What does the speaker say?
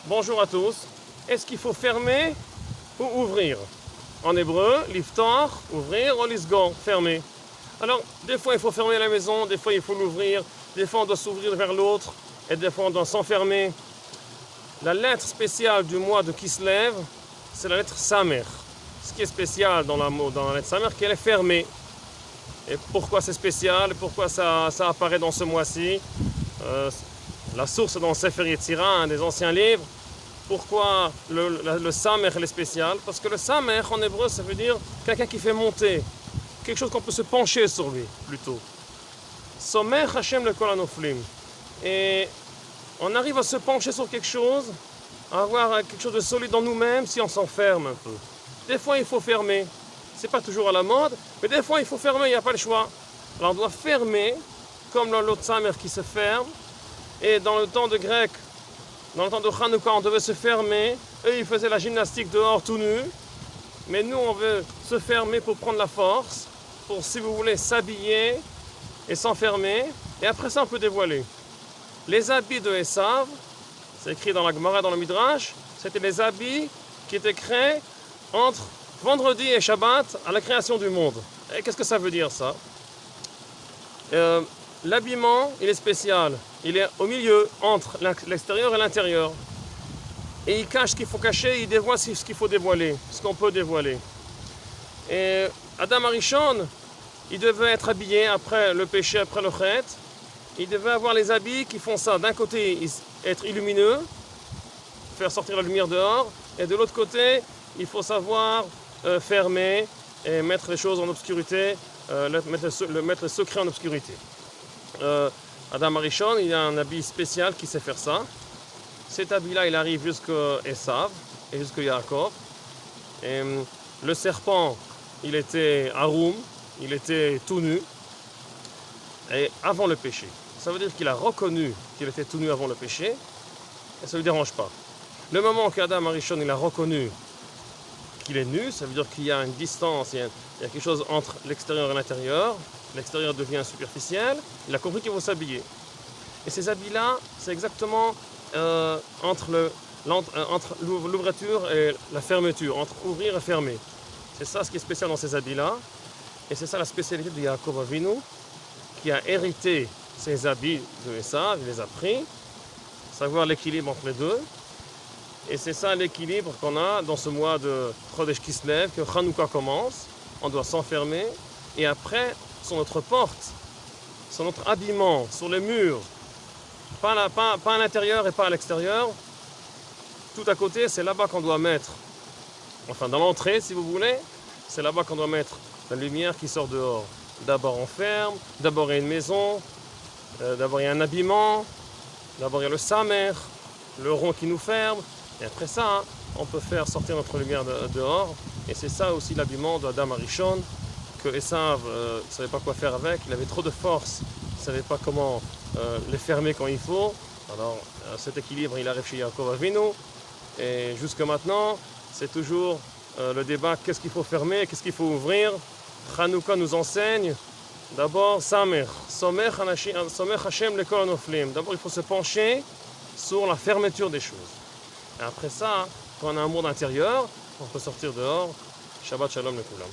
Bonjour à tous. Est-ce qu'il faut fermer ou ouvrir? En hébreu, liftar, ouvrir, ou lisgor, fermer. Alors, des fois il faut fermer la maison, des fois il faut l'ouvrir, des fois on doit s'ouvrir vers l'autre, et des fois on doit s'enfermer. La lettre spéciale du mois de Kislev, c'est la lettre Samer. Ce qui est spécial dans la lettre Samer, c'est qu'elle est fermée. Et pourquoi c'est spécial? Pourquoi ça apparaît dans ce mois-ci? La source est dans Sefer Yetzira, un des anciens livres. Pourquoi le Samer est spécial? Parce que le Samer en hébreu ça veut dire quelqu'un qui fait monter, quelque chose qu'on peut se pencher sur lui plutôt. Somer Hashem le kol hanoflim. Et on arrive à se pencher sur quelque chose, à avoir quelque chose de solide en nous-mêmes si on s'enferme un peu. Des fois il faut fermer, c'est pas toujours à la mode, mais des fois il faut fermer, il n'y a pas le choix. Alors on doit fermer, comme l'autre Samer qui se ferme, et dans le temps de grec, dans le temps de Hanouka, on devait se fermer. Eux, ils faisaient la gymnastique dehors tout nus. Mais nous, on veut se fermer pour prendre la force, pour, si vous voulez, s'habiller et s'enfermer. Et après ça, on peut dévoiler. Les habits de Esav, c'est écrit dans la Gemara, dans le Midrash, c'était les habits qui étaient créés entre vendredi et Shabbat à la création du monde. Et qu'est-ce que ça veut dire, ça? L'habillement, il est spécial. Il est au milieu, entre l'extérieur et l'intérieur. Et il cache ce qu'il faut cacher, il dévoile ce qu'il faut dévoiler, ce qu'on peut dévoiler. Et Adam Arishon, il devait être habillé après le péché, après le chet. Il devait avoir les habits qui font ça. D'un côté, être illumineux, faire sortir la lumière dehors. Et de l'autre côté, il faut savoir fermer et mettre les choses en obscurité, mettre le secret en obscurité. Adam Arishon, il a un habit spécial qui sait faire ça. Cet habit-là, il arrive jusqu'à Esav et jusqu'à Yaakov. Et le serpent, il était Haroum, il était tout nu, et avant le péché. Ça veut dire qu'il a reconnu qu'il était tout nu avant le péché, et ça ne lui dérange pas. Le moment qu'Adam Arishon, il a reconnu qu'il est nu, ça veut dire qu'il y a une distance, il y a quelque chose entre l'extérieur et l'intérieur. L'extérieur devient superficiel, il a compris qu'il faut s'habiller. Et ces habits-là, c'est exactement entre l'ouverture et la fermeture, entre ouvrir et fermer. C'est ça ce qui est spécial dans ces habits-là. Et c'est ça la spécialité de Yaakov Avinu, qui a hérité ces habits de Esav, il les a pris, savoir l'équilibre entre les deux. Et c'est ça l'équilibre qu'on a dans ce mois de Chodesh Kislev, que Hanouka commence. On doit s'enfermer. Et après, sur notre porte, sur notre habillement, sur les murs, pas à l'intérieur et pas à l'extérieur, tout à côté, c'est là-bas qu'on doit mettre, enfin dans l'entrée si vous voulez, c'est là-bas qu'on doit mettre la lumière qui sort dehors. D'abord on ferme, d'abord il y a une maison, d'abord il y a un habillement, d'abord il y a le samer, le rond qui nous ferme, et après ça, on peut faire sortir notre lumière dehors, et c'est ça aussi l'habillement d'Adam Arishon, que Esav ne savait pas quoi faire avec, il avait trop de force, il ne savait pas comment les fermer quand il faut. Alors cet équilibre il arrive chez Yaakov Avinu, et jusque maintenant c'est toujours le débat qu'est-ce qu'il faut fermer, qu'est-ce qu'il faut ouvrir. Hanouka nous enseigne d'abord Samer, Somer Hashem le kol hanoflim. D'abord il faut se pencher sur la fermeture des choses. Et après ça, quand on a un monde intérieur, on peut sortir dehors. Shabbat Shalom le Koulam.